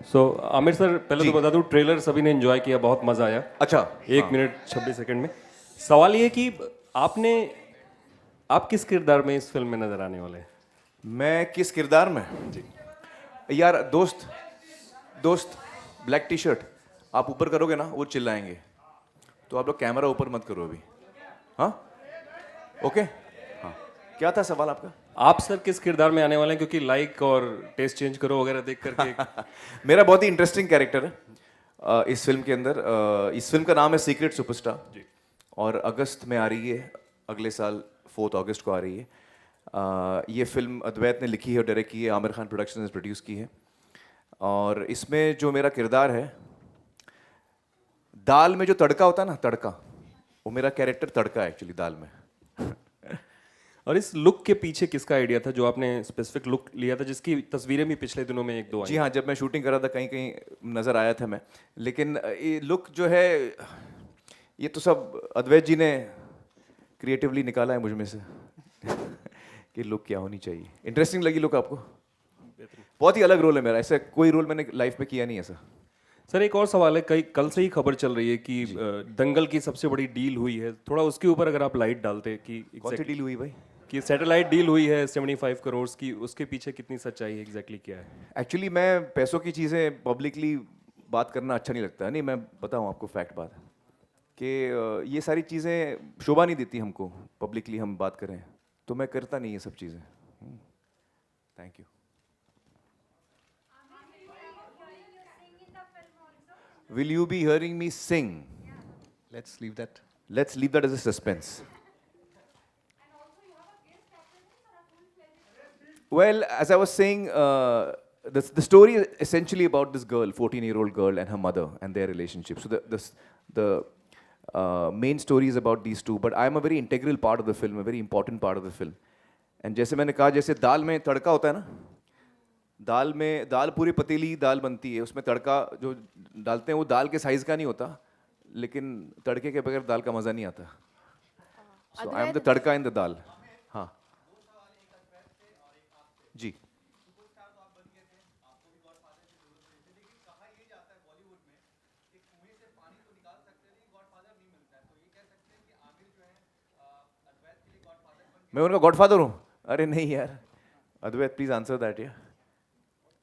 सो Aamir sir, पहले तो बता दूं, ट्रेलर सभी ने एंजॉय किया, बहुत मजा आया। अच्छा, 1 मिनट 26 सेकंड में। सवाल ये कि आप किस किरदार में इस फिल्म में नजर आने वाले हैं? मैं किस किरदार में? यार दोस्त दोस्त ब्लैक टी शर्ट आप ऊपर करोगे ना वो चिल्लाएंगे, तो आप लोग कैमरा ऊपर मत करो अभी। हाँ, ओके। हाँ, क्या था सवाल आपका? आप सर किस किरदार में आने वाले हैं, क्योंकि लाइक और टेस्ट चेंज करो वगैरह देख करके मेरा बहुत ही इंटरेस्टिंग कैरेक्टर है इस फिल्म के अंदर। इस फिल्म का नाम है सीक्रेट सुपरस्टार और अगस्त में आ रही है, अगले साल 4 अगस्त को आ रही है। ये फिल्म अद्वैत ने लिखी है और डायरेक्ट की है, आमिर खान प्रोडक्शन ने प्रोड्यूस की है। और इसमें जो मेरा किरदार है, दाल में जो तड़का होता है ना, तड़का, वो मेरा कैरेक्टर तड़का है एक्चुअली दाल में। और इस लुक के पीछे किसका आइडिया था, जो आपने स्पेसिफिक लुक लिया था, जिसकी तस्वीरें भी पिछले दिनों में 1-2 आई? जी हाँ, जब मैं शूटिंग कर रहा था कहीं कहीं नज़र आया था मैं, लेकिन ये लुक जो है ये तो सब अद्वैत जी ने क्रिएटिवली निकाला है मुझ में से कि लुक क्या होनी चाहिए। इंटरेस्टिंग लगी लुक आपको? बहुत ही अलग रोल है मेरा, ऐसा कोई रोल मैंने लाइफ में किया नहीं ऐसा। सर एक और सवाल है, कल से ही खबर चल रही है कि दंगल की सबसे बड़ी डील हुई है, थोड़ा उसके ऊपर अगर आप लाइट डालते कि कौन सी डील हुई भाई? कि सैटेलाइट डील हुई है 75 करोड़ की, उसके पीछे कितनी सच्चाई है, एग्जैक्टली क्या है? एक्चुअली मैं पैसों की चीज़ें पब्लिकली बात करना अच्छा नहीं लगता है। नहीं, मैं बताऊँ आपको फैक्ट बात कि ये सारी चीज़ें शोभा नहीं देती हमको, पब्लिकली हम बात करें, तो मैं करता नहीं ये सब चीज़ें। Thank you. Will you be hearing me sing? Let's leave that. Let's leave that as a suspense. Well, as I was saying, the story is essentially about this girl, 14-year-old girl, and her mother and their relationship. So the main story is about these two, but I am a very integral part of the film, a very important part of the film. And जैसे मैंने कहा, जैसे दाल में तड़का होता है ना, दाल पूरी पतीली दाल बनती है, उसमें तड़का जो डालते हैं वो दाल के साइज का नहीं होता, लेकिन तड़के के बगैर दाल का मज़ा नहीं आता। So I am the tadka in the dal. हाँ जी। मैं उनका गॉडफादर हूँ? अरे नहीं यार, अद्वैत प्लीज आंसर दैट यार।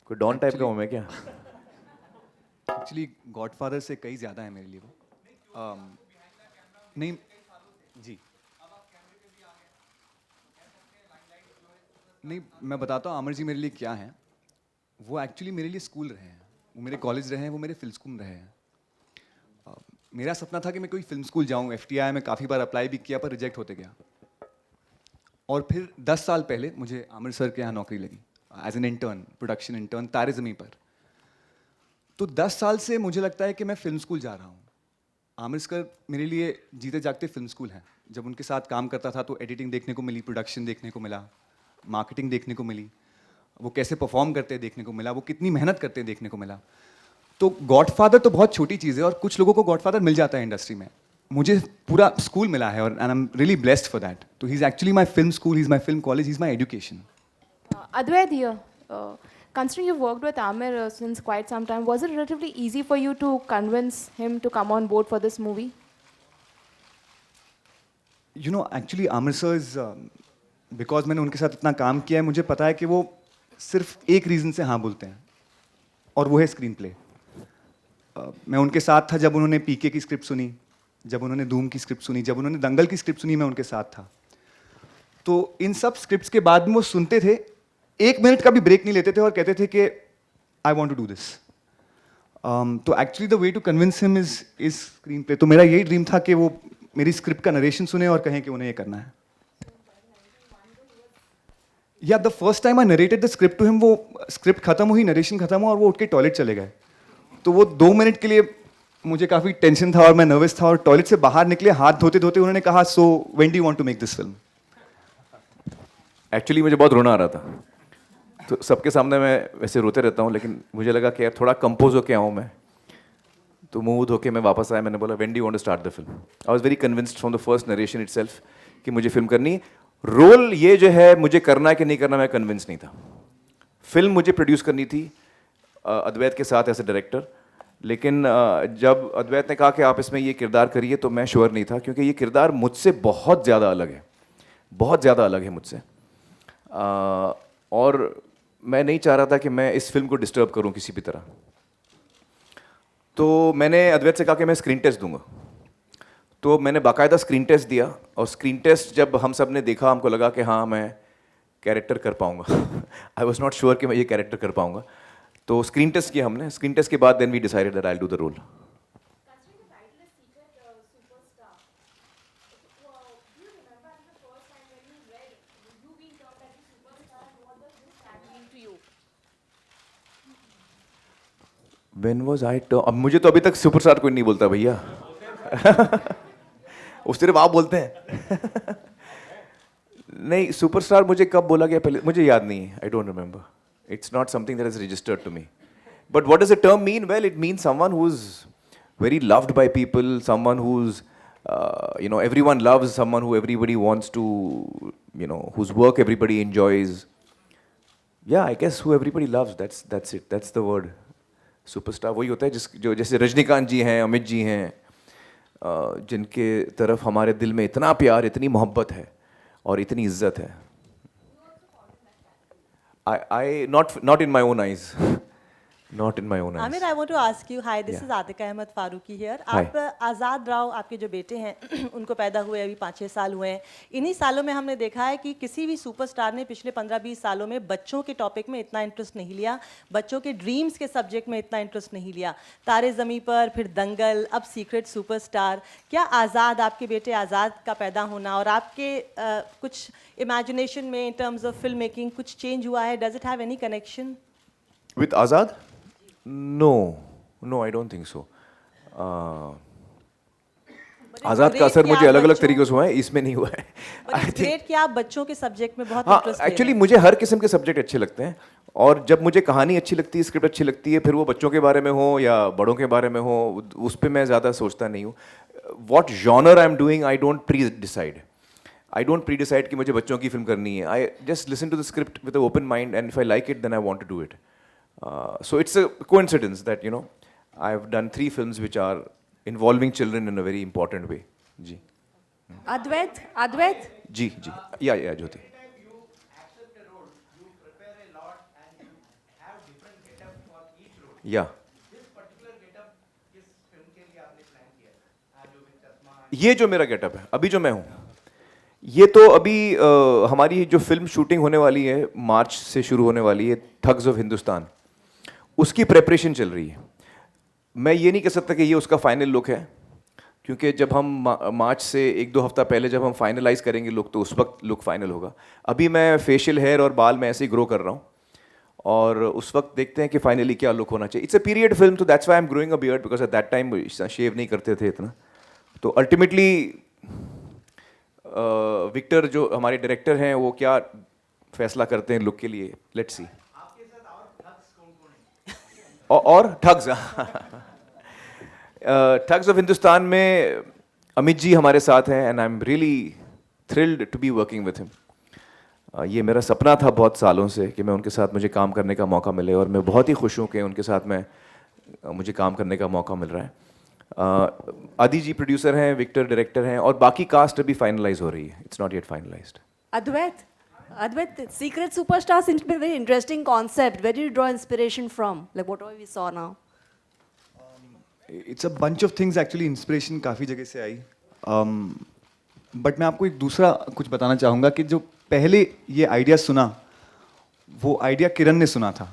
कोई डॉन टाइप का हूँ मैं क्या? एक्चुअली गॉडफादर से कई ज़्यादा है मेरे लिए वो। नहीं जी, नहीं मैं बताता हूँ आमिर जी मेरे लिए क्या है। वो एक्चुअली मेरे लिए स्कूल रहे हैं, वो मेरे कॉलेज रहे हैं, वो मेरे फिल्म स्कूल रहे हैं। मेरा सपना था कि मैं कोई फिल्म स्कूल जाऊँ। FTI में काफ़ी बार अप्लाई भी किया पर रिजेक्ट होते गया। और फिर 10 साल पहले मुझे आमिर सर के यहाँ नौकरी लगी as an intern, production intern, Taare Zameen पर। तो 10 साल से मुझे लगता है कि मैं फिल्म स्कूल जा रहा हूँ। आमिर सर मेरे लिए जीते जागते फिल्म स्कूल हैं। जब उनके साथ काम करता था तो एडिटिंग देखने को मिली, प्रोडक्शन देखने को मिला, मार्केटिंग देखने को मिली, वो कैसे परफॉर्म करते हैं देखने को मिला, वो कितनी मेहनत करते हैं देखने को मिला। तो गॉडफादर तो बहुत छोटी चीज़ है और कुछ लोगों को गॉडफादर मिल जाता है इंडस्ट्री में। मुझे पूरा स्कूल मिला है और and I am really blessed for that. तो he is actually my film school, he is my film college, he is my education. Advait here, considering you've worked with Amir since quite some time, was it relatively easy for you to convince him to come on board for this movie? You know actually Aamir sir is because मैंने उनके साथ इतना काम किया है, मुझे पता है कि वो सिर्फ एक रीज़न से हाँ बोलते हैं और वो है स्क्रीन प्ले। मैं उनके साथ था जब उन्होंने PK की स्क्रिप्ट सुनी, जब उन्होंने धूम की स्क्रिप्ट सुनी, जब उन्होंने दंगल की स्क्रिप्ट सुनी, मैं उनके साथ था। तो इन सब स्क्रिप्ट्स के बाद में वो सुनते थे, 1 मिनट का भी ब्रेक नहीं लेते थे और कहते थे कि I want to do this. तो actually the way to convince him is screenplay. तो मेरा यही ड्रीम था कि वो मेरी स्क्रिप्ट का नरेशन सुने और कहें कि उन्हें ये करना है। या the first time I narrated the script to him, वो स्क्रिप्ट खत्म हुई, नरेशन खत्म हुआ और वो उठ के टॉयलेट चले गए। तो वो 2 मिनट के लिए मुझे काफ़ी टेंशन था और मैं नर्वस था और टॉयलेट से बाहर निकले, हाथ धोते धोते उन्होंने कहा, so when do you want to make this film? Actually मुझे बहुत रोना आ रहा था, तो सबके सामने मैं वैसे रोते रहता हूँ, लेकिन मुझे लगा कि यार थोड़ा कंपोज होके आऊँ मैं, तो मुंह धो के मैं वापस आया। मैंने बोला when do you want to start the film? I was very convinced from the first narration itself कि मुझे फिल्म करनी। रोल ये जो है मुझे करना है कि नहीं करना, मैं कन्विंस नहीं था। फिल्म मुझे प्रोड्यूस करनी थी अद्वैत के साथ एज ए डायरेक्टर, लेकिन जब अद्वैत ने कहा कि आप इसमें ये किरदार करिए तो मैं श्योर नहीं था, क्योंकि ये किरदार मुझसे बहुत ज़्यादा अलग है, बहुत ज़्यादा अलग है मुझसे। और मैं नहीं चाह रहा था कि मैं इस फिल्म को डिस्टर्ब करूं किसी भी तरह। तो मैंने अद्वैत से कहा कि मैं स्क्रीन टेस्ट दूंगा। तो मैंने बाकायदा स्क्रीन टेस्ट दिया, और स्क्रीन टेस्ट जब हम सब ने देखा हमको लगा कि हाँ मैं कैरेक्टर कर पाऊंगा। आई वॉज नॉट श्योर कि मैं ये कैरेक्टर कर पाऊंगा। तो स्क्रीन टेस्ट किया हमने। स्क्रीन टेस्ट के बाद then we decided that I will do the role. When was I turn? अब मुझे तो अभी तक सुपरस्टार कोई नहीं बोलता भैया। वो सिर्फ आप बोलते हैं। नहीं, सुपरस्टार मुझे कब बोला गया पहले मुझे याद नहीं है। I don't remember. It's not something that is registered to me. But what does the term mean? Well, it means someone who is very loved by people, someone who's everyone loves, someone who everybody wants to, whose work everybody enjoys. Yeah, I guess who everybody loves, that's it, that's the word. Superstar वही होता है जो जैसे रजनीकांत जी हैं, अमित जी हैं, जिनके तरफ हमारे दिल में इतना प्यार, इतनी मोहब्बत है और इतनी इज्जत है। I not in my own eyes. Not in my own eyes. Amir, I want to ask you, hi, this is Atika Ahmed Faruqi here. Hi. आप आज़ाद राव, आपके जो बेटे हैं उनको पैदा हुए अभी 5-6 साल हुए हैं। इन्हीं सालों में हमने देखा है कि किसी भी सुपरस्टार ने पिछले 15-20 सालों में बच्चों के टॉपिक में इतना इंटरेस्ट नहीं लिया, बच्चों के ड्रीम्स के सब्जेक्ट में इतना इंटरेस्ट नहीं लिया। तारे ज़मीं पर, फिर दंगल, अब सीक्रेट सुपरस्टार। क्या आज़ाद, आपके बेटे आज़ाद का पैदा होना और आपके कुछ इमेजिनेशन में in terms of film making कुछ चेंज हुआ है? Does it have any connection With Azad? No, I don't think so. आज़ाद का असर मुझे अलग अलग तरीकों से हुआ है, इसमें नहीं हुआ है। ग्रेट कि आप बच्चों के सब्जेक्ट में बहुत हाँ, इंटरेस्ट एक्चुअली मुझे हर किस्म के सब्जेक्ट अच्छे लगते हैं, और जब मुझे कहानी अच्छी लगती है, स्क्रिप्ट अच्छी लगती है, फिर वो बच्चों के बारे में हो या बड़ों के बारे में हो, उस पर मैं ज़्यादा सोचता नहीं हूँ। What genre I am doing, I don't pre decide कि मुझे बच्चों की फिल्म करनी है। I just listen to the script with open mind, and if I like it then I want to do it. So it's a coincidence that I've done 3 films which are involving children in a very important way. जी Advait, जी या ज्योति। या ये जो मेरा getup है अभी जो मैं हूँ, ये तो अभी हमारी जो फिल्म शूटिंग होने वाली है, मार्च से शुरू होने वाली है, ठग्स ऑफ हिंदुस्तान, उसकी प्रेपरेशन चल रही है। मैं ये नहीं कह सकता कि ये उसका फाइनल लुक है, क्योंकि जब हम मार्च से 1-2 हफ्ता पहले जब हम फाइनलाइज करेंगे लुक, तो उस वक्त लुक फाइनल होगा। अभी मैं फेशियल हेयर और बाल में ऐसे ही ग्रो कर रहा हूँ, और उस वक्त देखते हैं कि फाइनली क्या लुक होना चाहिए। इट्स अ पीरियड फिल्म, तो that's why I am growing a beard, because at that time shave नहीं करते थे इतना। तो अल्टीमेटली विक्टर जो हमारे डायरेक्टर हैं, वो क्या फैसला करते हैं लुक के लिए, लेट्स सी। और ठग्स ठग्स ऑफ हिंदुस्तान में अमित जी हमारे साथ हैं, and I am really thrilled to be working with him. ये मेरा सपना था बहुत सालों से कि मैं उनके साथ मुझे काम करने का मौका मिले, और मैं बहुत ही खुश हूँ कि उनके साथ मुझे काम करने का मौका मिल रहा है। आदि जी प्रोड्यूसर हैं, विक्टर डायरेक्टर हैं, और बाकी कास्ट अभी फाइनलाइज हो रही है। It's not yet finalised. Advait, Secret Superstar seems to be a very interesting concept. Where did you draw inspiration from? Like what we saw now? It's a bunch of things actually. Inspiration काफ़ी जगह से आई, but मैं आपको एक दूसरा कुछ बताना चाहूँगा कि जो पहले ये आइडिया सुना, वो आइडिया किरण ने सुना था,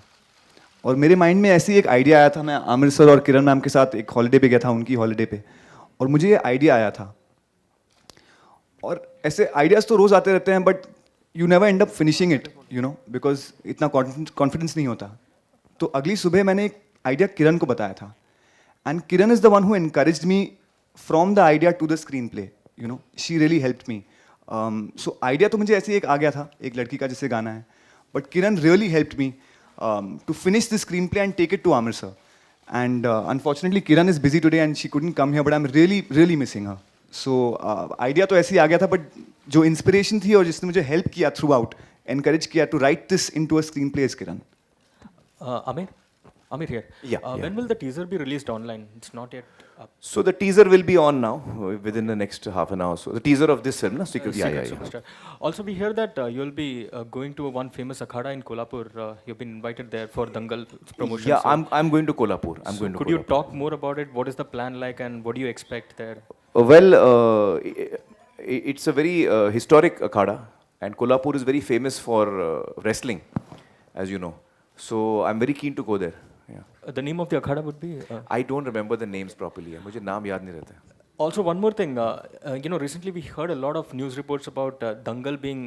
और मेरे माइंड में ऐसे ही एक आइडिया आया था। मैं अमृतसर और किरण मैम के साथ एक हॉलीडे पे गया था, उनकी हॉलीडे पे, और मुझे ये आइडिया आया था। और ऐसे आइडियाज़ तो रोज़ आते रहते हैं, but you never and up finishing it, because इतना कॉन्फिडेंस नहीं होता। तो अगली सुबह मैंने एक आइडिया किरण को बताया था, and Kiran is the one who encouraged me from the idea to the screenplay. She really helped me. So idea तो मुझे ऐसे ही एक आ गया था, एक लड़की का जिससे गाना है, but Kiran really helped me to finish the screenplay and take it to Amritsar. And unfortunately Kiran is busy today and she couldn't come here, but I am really missing her. So idea तो ऐसे ही आ गया था, but जो inspiration थी और जिसने मुझे help किया थ्रू आउट, एनकरेज किया to write this into a screenplay, is Kiran. Amir here. Yeah, yeah. When will the teaser be released online? It's not yet up. So the teaser will be on now within the next half an hour. So the teaser of this film, na? Secret, yeah, Secret yeah, yeah. Superstar. Also, we hear that you'll be going to one famous akhada in Kolhapur. You've been invited there for Dangal promotion. Yeah, so- I'm going to Kolhapur. I'm going to Could you Kolhapur. talk more about it? What is the plan like, and what do you expect there? Well, it's a very historic akhada, and Kolhapur is very famous for wrestling, as you know. So I'm very keen to go there. Yeah. The name of the akhada would be. I don't remember the names properly. मुझे नाम याद नहीं रहता. Also, one more thing. Recently we heard a lot of news reports about Dangal being,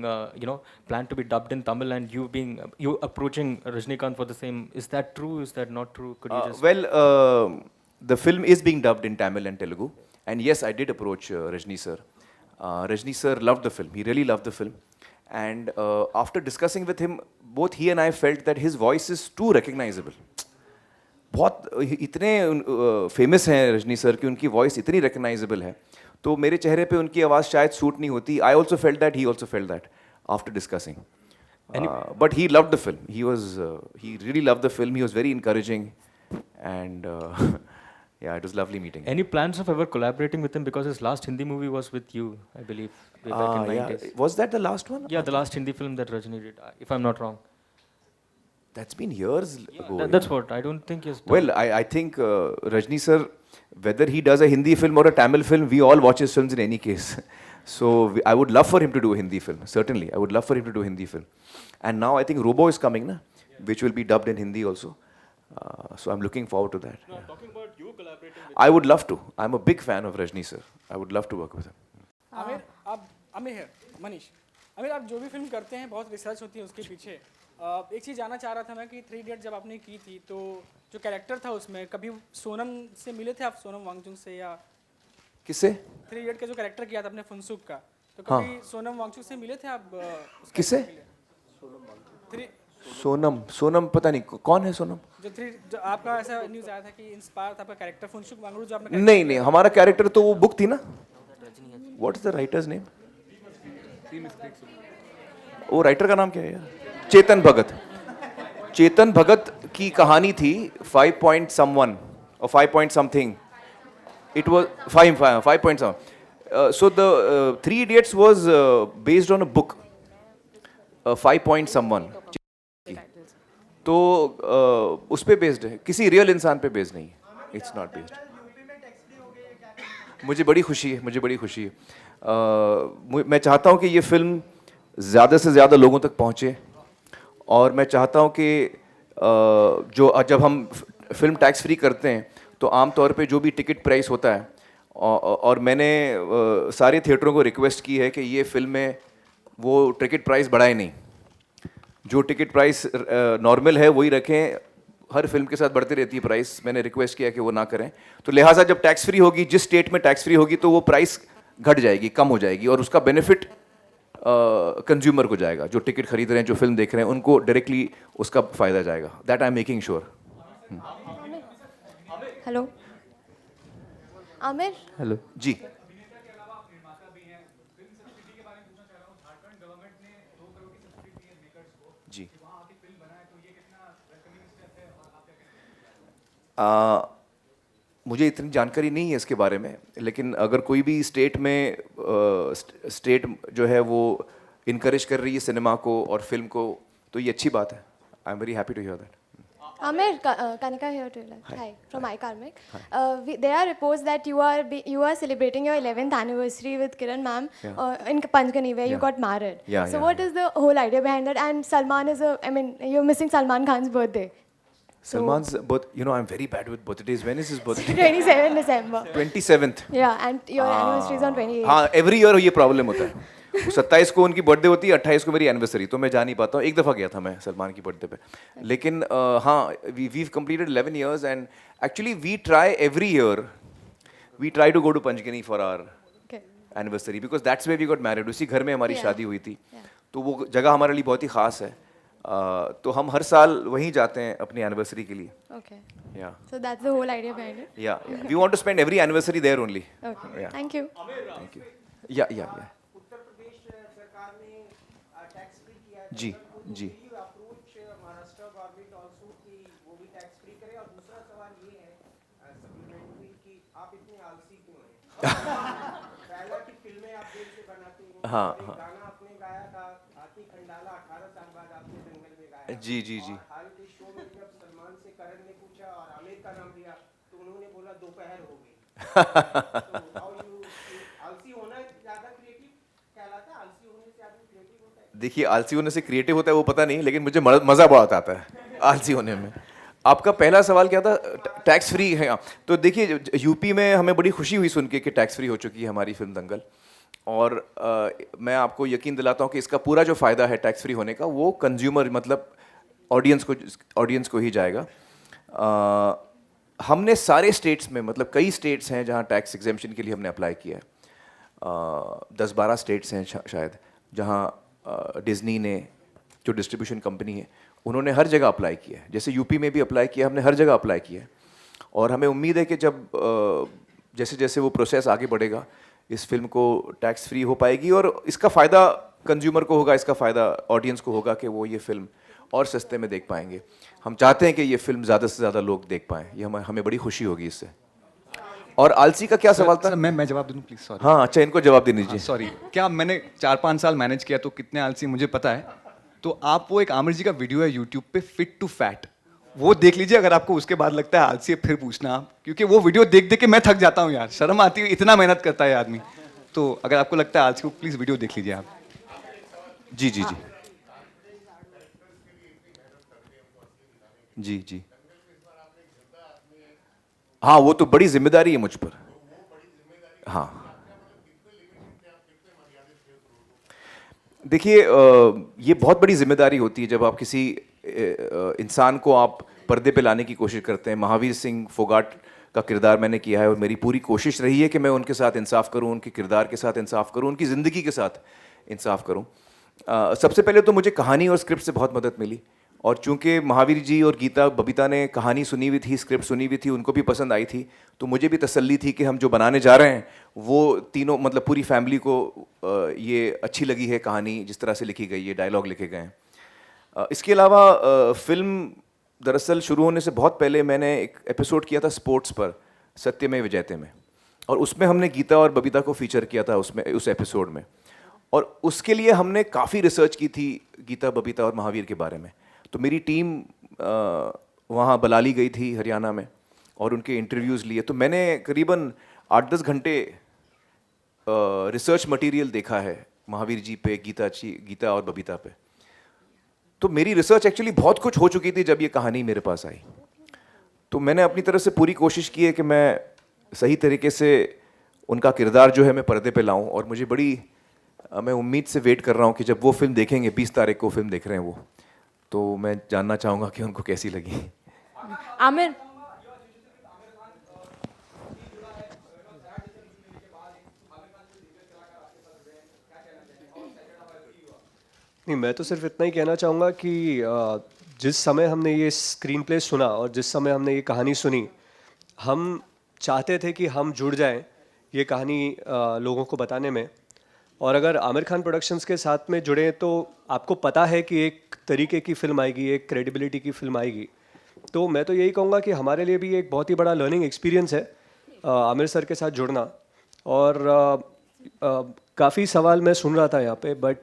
planned to be dubbed in Tamil, and you approaching Rajnikant for the same. Is that true? Is that not true? Could you just? Well, the film is being dubbed in Tamil and Telugu, and yes, I did approach Rajni sir. Rajni sir loved the film. He really loved the film, and after discussing with him, both he and I felt that his voice is too recognizable. बहुत इतने famous हैं Rajni sir कि उनकी voice इतनी recognisable है, तो मेरे चेहरे पे उनकी आवाज़ शायद सूट नहीं होती. I also felt that, he also felt that after discussing. But he loved the film. He really loved the film. He was very encouraging, and yeah, it was lovely meeting. Any plans of ever collaborating with him, because his last Hindi movie was with you, I believe, way back in Yeah. 90s. Was that the last one? Yeah, the last Hindi film that Rajni did, if I'm not wrong. That's been years ago. That's what I don't think he's done. Well, I think Rajni sir, whether he does a Hindi film or a Tamil film, we all watch his films in any case. So I would love for him to do a Hindi film. Certainly, I would love for him to do a Hindi film. And now I think Robo is coming, na? Which will be dubbed in Hindi also. So I'm looking forward to that. Yeah. Talking about you collaborating with. I would love to. I'm a big fan of Rajni sir. I would love to work with him. Aamir Aamir है मनीष आमिर, आप जो भी film करते हैं बहुत research होती है उसके पीछे. एक चीज़ जानना चाह रहा था मैं कि 3 इडियट जब आपने की थी तो जो कैरेक्टर था उसमें कभी सोनम से मिले थे आप, सोनम वांगचुक से, या किससे? 3 इडियट का जो कैरेक्टर किया था आपने फुनसुक का, तो हाँ. कभी सोनम वांगचुक से मिले थे आप उस किससे? character के लिए? सोनम पता नहीं कौन है सोनम. जो आपका ऐसा न्यूज़ आया था कि इंस्पायर था आपका कैरेक्टर फुनसुक वांगडू जो आपने नहीं नहीं, हमारा कैरेक्टर तो वो बुक थी ना. What is the writers name? वो राइटर का नाम क्या है यार? चेतन भगत. चेतन भगत की कहानी थी 5 point someone or 5 point something. It was 5 point some. So the 3 Idiots was based on a book, 5 point someone. तो उस पे बेस्ड है, किसी रियल इंसान पे बेस्ड नहीं है. It's not based. मुझे बड़ी खुशी है, मुझे बड़ी खुशी है. मैं चाहता हूँ कि ये फिल्म ज़्यादा से ज़्यादा लोगों तक पहुँचे, और मैं चाहता हूँ कि जब हम फिल्म टैक्स फ्री करते हैं तो आम तौर पे जो भी टिकट प्राइस होता है, और मैंने सारे थिएटरों को रिक्वेस्ट की है कि ये फिल्म में वो टिकट प्राइस बढ़ाए नहीं. जो टिकट प्राइस नॉर्मल है वही रखें. हर फिल्म के साथ बढ़ती रहती है प्राइस. मैंने रिक्वेस्ट किया कि वो ना करें. तो लिहाजा जब टैक्स फ्री होगी, जिस स्टेट में टैक्स फ्री होगी, तो वो प्राइस घट जाएगी, कम हो जाएगी, और उसका बेनिफिट कंज्यूमर को जाएगा. जो टिकट खरीद रहे हैं, जो फिल्म देख रहे हैं, उनको डायरेक्टली उसका फ़ायदा जाएगा. That I am making sure. Hello. Amir, hello ji. जी. मुझे इतनी जानकारी नहीं है इसके बारे में, लेकिन अगर कोई भी स्टेट में स्टेट जो है वो इनकरेज कर रही है सिनेमा को और फिल्म को, तो ये अच्छी बात है. I am very happy to hear that. Amir, Kanika here to you. Hi, from iKarmic. There are reports that you are celebrating your 11th anniversary with Kiran ma'am in Panchgani, where you Yeah. got married. Yeah, So yeah, what is the whole idea behind that? And Salman is you're missing Salman Khan's birthday. Salman's birth, I'm very bad with birthdays. When is his birthday? 27 December. 27th. Yeah, and your anniversary is on 28th. हाँ, every year ये problem होता है. 27 को उनकी birthday होती है, 28 को मेरी एनिवर्सरी, तो मैं जा नहीं पाता हूँ. एक दफ़ा गया था मैं सलमान की बर्थडे पे. लेकिन हाँ, we've completed 11 years, and actually we try every year, we try to go to Panchgani for our Okay. Anniversary, because that's way we got married. उसी घर में हमारी Yeah. शादी हुई थी. Yeah. तो वो जगह हमारे लिए बहुत ही ख़ास है. तो हम हर साल वहीं जाते हैं अपनी एनिवर्सरी के लिए. Okay. या So that's the whole idea behind it. या we want to spend every anniversary there only. Okay. Yeah. Thank you. Thank you. या उत्तर प्रदेश सरकार ने टैक्स फ्री किया है जी जी. अप्रोच महाराष्ट्र गवर्नमेंट सूट थी वो भी टैक्स फ्री करें, और दूसरा सवाल ये है सप्लीमेंट्री कि आप इतने आलसी क्यों हैं? पहला कि फिल्में आप देर से बनाते हैं, हाँ, एक हाँ। गाना आपने गाया था हाथी खंडाला 18 साल बाद आपने दंगल में गाया। जी जी जी। और हाल के शो में जब सलमान से करण ने पूछा और आमिर का नाम लिया तो उन्होंने बोला दोपहर हो गई। तो हाउ यू आलसी होना ज़्यादा क्रिएटिव कहलाता है, आलसी होने से आदमी क्रिएटिव होता है? देखिए, आलसी होने से क्रिएटिव होता है वो पता नहीं, लेकिन मुझे मज़ा बहुत आता है आलसी होने में। आपका पहला सवाल क्या था? टैक्स फ्री है। तो देखिए, यूपी में हमें बड़ी खुशी हुई सुन के कि टैक्स फ्री हो चुकी है हमारी फिल्म दंगल, और मैं आपको यकीन दिलाता हूँ कि इसका पूरा जो फ़ायदा है टैक्स फ्री होने का वो कंज्यूमर मतलब ऑडियंस को ही जाएगा। हमने सारे स्टेट्स में, मतलब कई स्टेट्स हैं जहाँ टैक्स एग्जेम्पशन के लिए हमने अप्लाई किया है। 10-12 स्टेट्स हैं शायद, जहाँ डिज्नी ने, जो डिस्ट्रीब्यूशन कंपनी है, उन्होंने हर जगह अप्लाई किया है। जैसे यूपी में भी अप्लाई किया, हमने हर जगह अप्लाई किया है। और हमें उम्मीद है कि जब जैसे जैसे वो प्रोसेस आगे बढ़ेगा, इस फिल्म को टैक्स फ्री हो पाएगी, और इसका फ़ायदा कंज्यूमर को होगा, इसका फ़ायदा ऑडियंस को होगा कि वो ये फिल्म और सस्ते में देख पाएंगे। हम चाहते हैं कि ये फिल्म ज़्यादा से ज़्यादा लोग देख पाएँ, ये हमें बड़ी खुशी होगी इससे। और आलसी का क्या सवाल था? सर मैं जवाब दे दूं प्लीज? सॉरी। हाँ, अच्छा, इनको जवाब दे दीजिए। सॉरी। क्या मैंने 4-5 साल मैनेज किया तो कितने आलसी मुझे पता है। तो आप वो एक आमिर जी का वीडियो है यूट्यूब पे, फिट टू फैट, वो देख लीजिए। अगर आपको उसके बाद लगता है आलसी है फिर पूछना आप, क्योंकि वो वीडियो देख देख के मैं थक जाता हूँ यार, शर्म आती है, इतना मेहनत करता है आदमी। तो अगर आपको लगता है आलसी को, प्लीज वीडियो देख लीजिए आप। जी जी जी जी जी। हाँ, वो तो बड़ी जिम्मेदारी है मुझ पर। हाँ, देखिए, ये बहुत बड़ी जिम्मेदारी होती है जब आप किसी इंसान को आप पर्दे पे लाने की कोशिश करते हैं। महावीर सिंह फोगाट का किरदार मैंने किया है, और मेरी पूरी कोशिश रही है कि मैं उनके साथ इंसाफ करूं, उनके किरदार के साथ इंसाफ करूं, उनकी ज़िंदगी के साथ इंसाफ करूं। सबसे पहले तो मुझे कहानी और स्क्रिप्ट से बहुत मदद मिली, और चूंकि महावीर जी और गीता बबीता ने कहानी सुनी हुई थी, स्क्रिप्ट सुनी हुई थी, उनको भी पसंद आई थी, तो मुझे भी तसल्ली थी कि हम जो बनाने जा रहे हैं वो तीनों, मतलब पूरी फैमिली को ये अच्छी लगी है कहानी, जिस तरह से लिखी गई है, डायलॉग लिखे गए हैं। इसके अलावा फिल्म दरअसल शुरू होने से बहुत पहले मैंने एक एपिसोड किया था स्पोर्ट्स पर, सत्यमेव जयते में, और उसमें हमने गीता और बबीता को फीचर किया था उस एपिसोड में। और उसके लिए हमने काफ़ी रिसर्च की थी गीता, बबीता और महावीर के बारे में। तो मेरी टीम वहाँ बलाली गई थी हरियाणा में, और उनके इंटरव्यूज़ लिए। तो मैंने करीबन 8-10 घंटे रिसर्च मटेरियल देखा है महावीर जी पे, गीता और बबीता पे। तो मेरी रिसर्च एक्चुअली बहुत कुछ हो चुकी थी जब ये कहानी मेरे पास आई। तो मैंने अपनी तरफ से पूरी कोशिश की है कि मैं सही तरीके से उनका किरदार जो है मैं पर्दे पे लाऊं, और मुझे बड़ी मैं उम्मीद से वेट कर रहा हूं कि जब वो फिल्म देखेंगे, 20 तारीख को फिल्म देख रहे हैं वो, तो मैं जानना चाहूँगा कि उनको कैसी लगी। आमिर, नहीं, मैं तो सिर्फ इतना ही कहना चाहूँगा कि जिस समय हमने ये स्क्रीन प्ले सुना और जिस समय हमने ये कहानी सुनी, हम चाहते थे कि हम जुड़ जाएं ये कहानी लोगों को बताने में। और अगर आमिर खान प्रोडक्शंस के साथ में जुड़े तो आपको पता है कि एक तरीके की फ़िल्म आएगी, एक क्रेडिबिलिटी की फ़िल्म आएगी। तो मैं तो यही कहूँगा कि हमारे लिए भी एक बहुत ही बड़ा लर्निंग एक्सपीरियंस है आमिर सर के साथ जुड़ना। और काफ़ी सवाल मैं सुन रहा था यहाँ पे, बट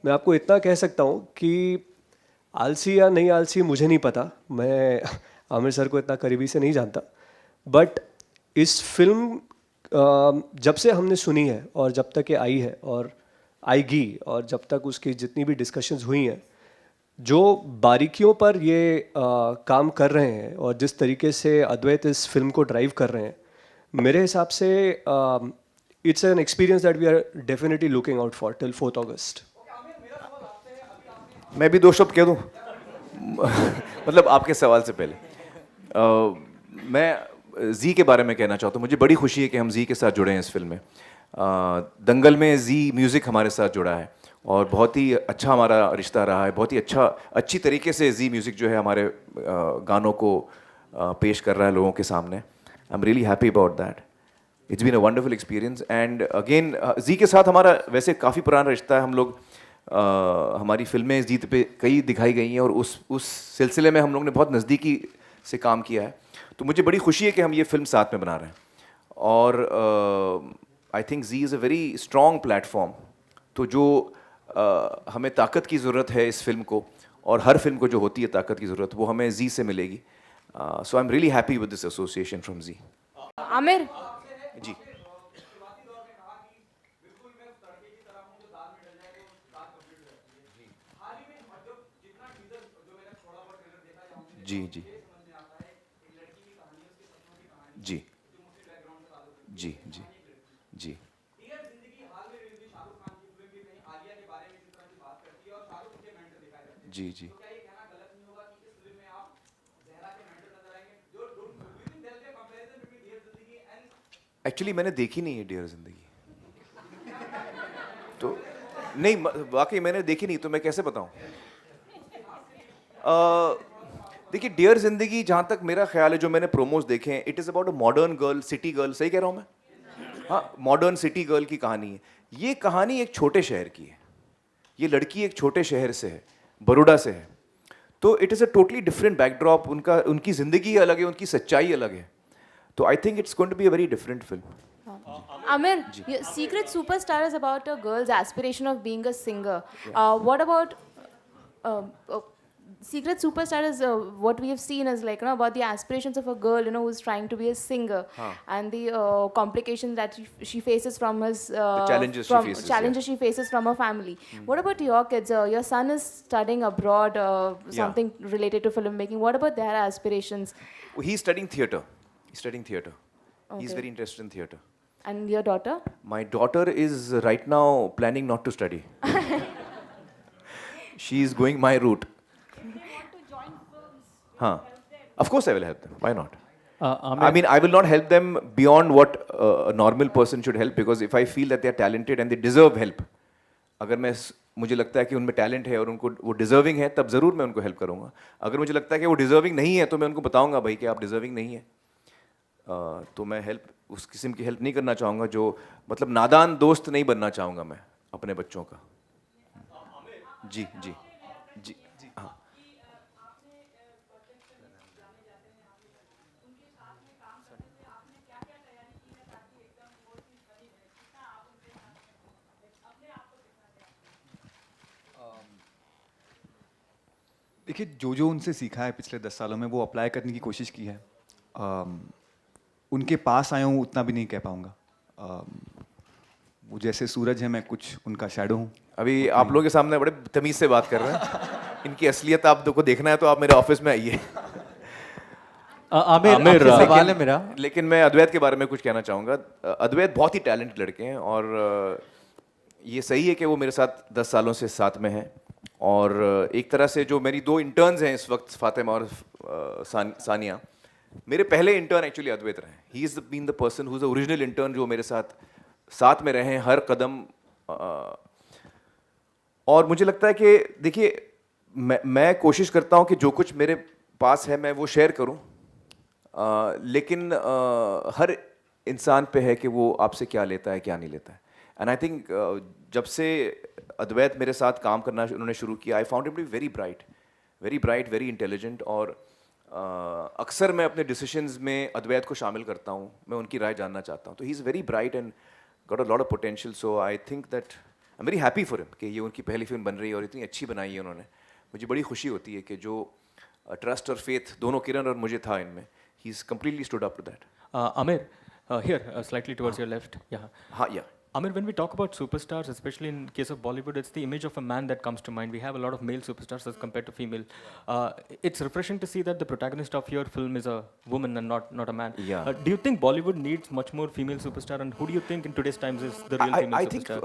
मैं आपको इतना कह सकता हूँ कि आलसी या नहीं आलसी मुझे नहीं पता, मैं आमिर सर को इतना करीबी से नहीं जानता, बट इस फिल्म जब से हमने सुनी है और जब तक ये आई है और आएगी, और जब तक उसकी जितनी भी डिस्कशंस हुई हैं, जो बारीकियों पर ये काम कर रहे हैं और जिस तरीके से अद्वैत इस फिल्म को ड्राइव कर रहे हैं, मेरे हिसाब से it's an experience that we are definitely looking out for till 4th August. मैं भी 2 शब्द कह दूं मतलब आपके सवाल से पहले मैं जी के बारे में कहना चाहता हूँ। मुझे बड़ी खुशी है कि हम जी के साथ जुड़े हैं इस फिल्म में। दंगल में जी म्यूज़िक हमारे साथ जुड़ा है और बहुत ही अच्छा हमारा रिश्ता रहा है। बहुत ही अच्छी तरीके से जी म्यूज़िक जो है हमारे गानों को पेश कर रहा है लोगों के सामने। I am really happy about that. It's been a wonderful experience and again Zee के साथ हमारा वैसे काफ़ी पुराना रिश्ता है। हम लोग हमारी फिल्में जीत पे कई दिखाई गई हैं और उस सिलसिले में हम लोग ने बहुत नज़दीकी से काम किया है। तो मुझे बड़ी खुशी है कि हम ये फिल्म साथ में बना रहे हैं और I think Zee is a very strong platform. तो जो हमें ताकत की ज़रूरत है इस फिल्म को, और हर फिल्म को जो होती है ताकत की ज़रूरत, वो हमें जी से मिलेगी। So I am really happy with this association from Zee. Aamir, जी जी जी जी जी जी जी जी जी एक्चुअली मैंने देखी नहीं है डियर जिंदगी, तो नहीं वाकई मैंने देखी नहीं, तो मैं कैसे बताऊं। देखिए डियर जिंदगी, जहाँ तक मेरा ख्याल है, जो मैंने प्रोमोज देखे हैं, it is about a modern girl, city girl, सही कह रहा हूँ मैं? हाँ, मॉडर्न सिटी गर्ल की कहानी है। ये कहानी एक छोटे शहर की है, ये लड़की एक छोटे शहर से है, बड़ौदा से है, तो it is a totally different backdrop. उनकी ज़िंदगी अलग है, उनकी सच्चाई अलग है, तो I think it's going to be a very different film. Amir, Secret Superstar is about a girl's aspiration of being a singer. What about Secret Superstar is what we have seen is like, about the aspirations of a girl, who's trying to be a singer, and the complications that she faces from his challenges she faces, challenges she faces from her family. What about your kids? Your son is studying abroad, something related to filmmaking. What about their aspirations? He's studying theatre. He's very interested in theatre. And your daughter? My daughter is right now planning not to study. She is going my route. Of course I will help them. Why not? I mean, I will not help them beyond what a normal person should help, because if I feel that they are talented and they deserve help, अगर मुझे लगता है कि उनमें talent है और उनको वो डिजर्विंग है, तब ज़रूर मैं उनको हेल्प करूँगा। अगर मुझे लगता है कि वो डिजर्विंग नहीं है, तो मैं उनको बताऊँगा भाई कि आप डिजर्विंग नहीं है। तो मैं उस किस्म की हेल्प नहीं करना चाहूँगा, जो मतलब नादान दोस्त नहीं बनना चाहूँगा मैं अपने बच्चों का। जी जी जी जी हाँ। देखिए, जो उनसे सीखा है पिछले 10 सालों में, वो अप्लाई करने की कोशिश की है। उनके पास आया हूँ उतना भी नहीं कह पाऊँगा। वो जैसे सूरज है, मैं कुछ उनका शैडो हूँ। अभी आप लोगों के सामने बड़े तमीज़ से बात कर रहे हैं। इनकी असलियत आप को देखना है तो आप मेरे ऑफिस में आइए। आमिर सवाल है मेरा, लेकिन मैं अद्वैत के बारे में कुछ कहना चाहूँगा। अद्वैत बहुत ही टैलेंटेड लड़के हैं, और ये सही है कि वो मेरे साथ 10 सालों से साथ में हैं। और एक तरह से जो मेरी 2 इंटर्न्स हैं इस वक्त, फातिमा और सानिया, मेरे पहले इंटर्न एक्चुअली अद्वैत रहे हैं। He is been the person who is the original intern, जो मेरे साथ में रहे हैं हर कदम। और मुझे लगता है कि देखिए, मैं कोशिश करता हूँ कि जो कुछ मेरे पास है मैं वो शेयर करूँ, लेकिन हर इंसान पे है कि वो आपसे क्या लेता है क्या नहीं लेता है। एंड आई थिंक जब से अद्वैत मेरे साथ काम करना उन्होंने शुरू किया, I found him to be very bright, very intelligent. और अक्सर मैं अपने डिसीजंस में अद्वैत को शामिल करता हूँ, मैं उनकी राय जानना चाहता हूँ। तो he is very bright and got a lot of potential. So I think that I am very happy for him कि ये उनकी पहली फिल्म बन रही है और इतनी अच्छी बनाई है उन्होंने। मुझे बड़ी खुशी होती है कि जो ट्रस्ट और फेथ दोनों किरण और मुझे था इनमें, he is completely stood up to that. Amir, here, slightly towards your left. Yeah. Yeah. Amir, when we talk about superstars, especially in case of Bollywood, it's the image of a man that comes to mind. We have a lot of male superstars as compared to female. It's refreshing to see that the protagonist of your film is a woman and not a man. Yeah. Do you think Bollywood needs much more female superstar, and who do you think in today's times is the real female I superstar?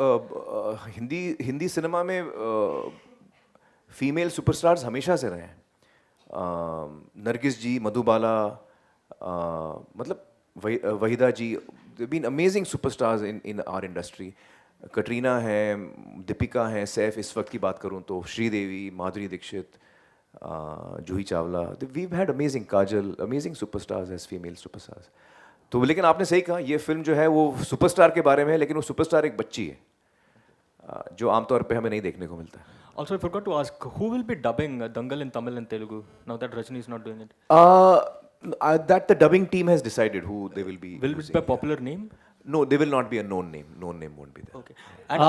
think Hindi cinema में female superstars हमेशा से रहे हैं। नरगिस जी, मधुबाला, मतलब Waheeda ji, been amazing superstars in our industry. Katrina है, दीपिका हैं, सैफ, इस वक्त की बात करूं तो Sridevi, Madhuri Dixit, Juhi Chawla, we had amazing, Kajol, amazing superstars as female superstars. तो लेकिन आपने सही कहा, ये फिल्म जो है वो सुपरस्टार के बारे में है, लेकिन वो सुपरस्टार एक बच्ची है। जो आमतौर पे हमें नहीं देखने को मिलता है। Also, I forgot to ask, who will be dubbing Dangal in Tamil and Telugu now that Rajni is not doing it? That the dubbing team has decided who they will be. Will it using. be a popular name? No, they will not be a known name. Known name won't be there. Okay. And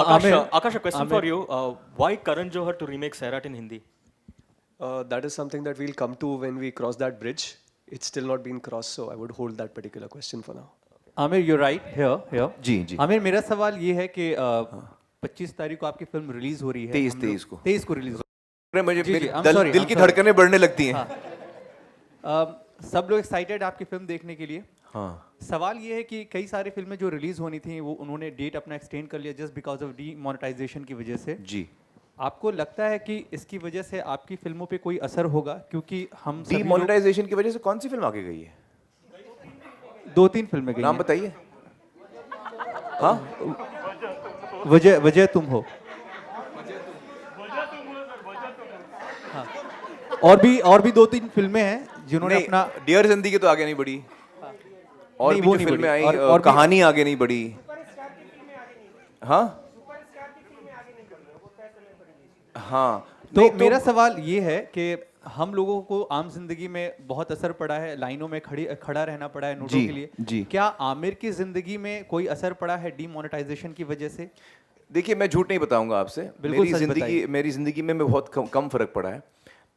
Akash, a question for you. Why Karan Johar to remake Sairat in Hindi? That is something that we'll come to when we cross that bridge. It's still not been crossed, so I would hold that particular question for now. Aamir, you're right here. जी जी। आमिर, मेरा सवाल ये है कि 25 तारीख को आपकी film release हो रही है। 23 को। 23 को रिलीज हो अरे मुझे जी, मेरी I'm दिल sorry, दिल I'm की sorry. धड़कनें बढ़ने लगती हैं। सब लोग एक्साइटेड आपकी फिल्म देखने के लिए। हाँ। सवाल ये है कि कई सारी फिल्में जो रिलीज होनी थी वो उन्होंने डेट अपना एक्सटेंड कर लिया जस्ट बिकॉज ऑफ डीमोनेटाइजेशन की वजह से। जी। आपको लगता है कि इसकी वजह से आपकी फिल्मों पे कोई असर होगा? क्योंकि हम सभी लोग डीमोनेटाइजेशन की वजह से कौन सी फिल्म आगे गई है? 2-3 फिल्में गई नाम हैं। बताइए। हाँ? वजह तुम हो। हाँ। और भी 2-3 फिल्में हैं जिन्होंने नहीं, अपना डियर जिंदगी तो आगे नहीं बढ़ी। और नहीं, भी वो जो नहीं फिल्में बढ़ी। आई और भी- कहानी आगे नहीं बढ़ी। हाँ? हाँ। तो नहीं, मेरा सवाल ये है कि हम लोगों को आम जिंदगी में बहुत असर पड़ा है, लाइनों में खड़ा रहना पड़ा है नोटों जी, के लिए। जी। क्या आमिर की जिंदगी में कोई असर पड़ा है डीमोनेटाइजेशन की वजह से? देखिए, मैं झूठ नहीं बताऊंगा आपसे। बिल्कुल सच बताइए। मेरी जिंदगी में बहुत कम फर्क पड़ा है।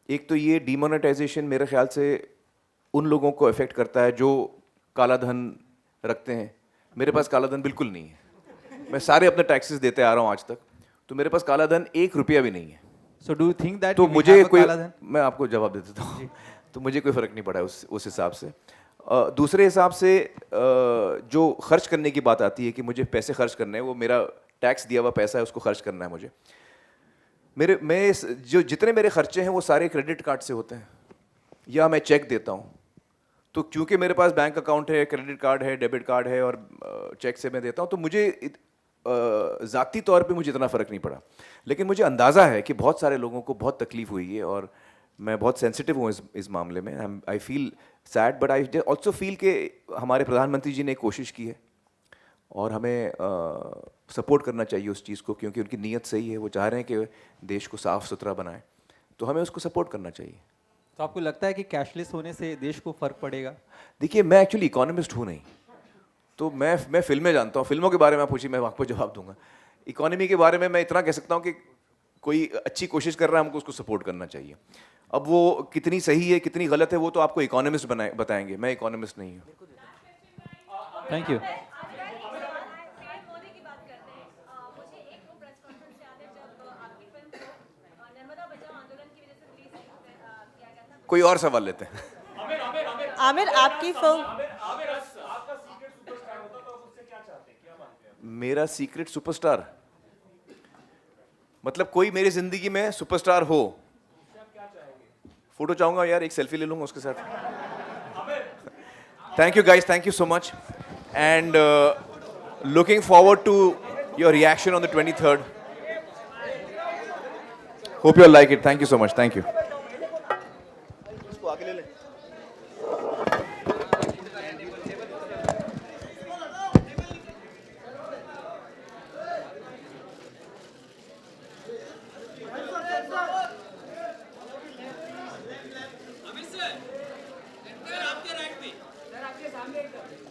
एक तो ये डीमोनेटाइजेशन मेरे ख्याल से उन लोगों को अफेक्ट करता है जो काला धन रखते हैं। मेरे पास काला धन बिल्कुल नहीं है। मैं सारे अपने टैक्सेस देते आ रहा हूँ आज तक, तो मेरे पास काला धन 1 रुपया भी नहीं है। So do you think that तो मुझे कोई, मैं आपको जवाब दे देता हूँ। तो मुझे कोई फ़र्क नहीं पड़ा है उस हिसाब से। दूसरे हिसाब से जो खर्च करने की बात आती है कि मुझे पैसे खर्च करने हैं, वो मेरा टैक्स दिया हुआ पैसा है, उसको खर्च करना है मुझे। जो जितने मेरे खर्चे हैं वो सारे क्रेडिट कार्ड से होते हैं या मैं चेक देता हूँ। तो क्योंकि मेरे पास बैंक अकाउंट है, क्रेडिट कार्ड है, डेबिट कार्ड है और चेक से मैं देता हूँ, तो मुझे ज़ाती तौर पे मुझे इतना फ़र्क नहीं पड़ा। लेकिन मुझे अंदाज़ा है कि बहुत सारे लोगों को बहुत तकलीफ़ हुई है और मैं बहुत सेंसिटिव हूँ इस मामले में। I feel sad but I also feel कि हमारे प्रधानमंत्री जी ने कोशिश की है और हमें सपोर्ट करना चाहिए उस चीज़ को, क्योंकि उनकी नीयत सही है। वो चाह रहे हैं कि देश को साफ़ सुथरा बनाएं, तो हमें उसको सपोर्ट करना चाहिए। तो आपको लगता है कि कैशलेस होने से देश को फ़र्क पड़ेगा? देखिए, मैं एक्चुअली इकोनॉमिस्ट हूँ नहीं, तो मैं फिल्में जानता हूँ। फिल्मों के बारे में आप पूछिए, मैं आपको जवाब दूंगा। इकोनॉमी के बारे में मैं इतना कह सकता हूँ कि कोई अच्छी कोशिश कर रहा है, हमको उसको सपोर्ट करना चाहिए। अब वो कितनी सही है कितनी गलत है वो तो आपको इकोनॉमिस्ट बताएंगे, मैं इकोनॉमिस्ट नहीं हूँ। Thank you. कोई और सवाल लेते हैं। आमिर, आपकी फिल्म मेरा सीक्रेट सुपरस्टार मतलब कोई मेरी जिंदगी में सुपरस्टार हो। फोटो चाहूंगा यार, एक सेल्फी ले लूंगा उसके साथ। Thank you guys, thank you so much and looking forward to your reaction on the 23rd। Hope you like it. Thank you so much. Thank you. आपके राइट पे, सर आपके सामने एकदम।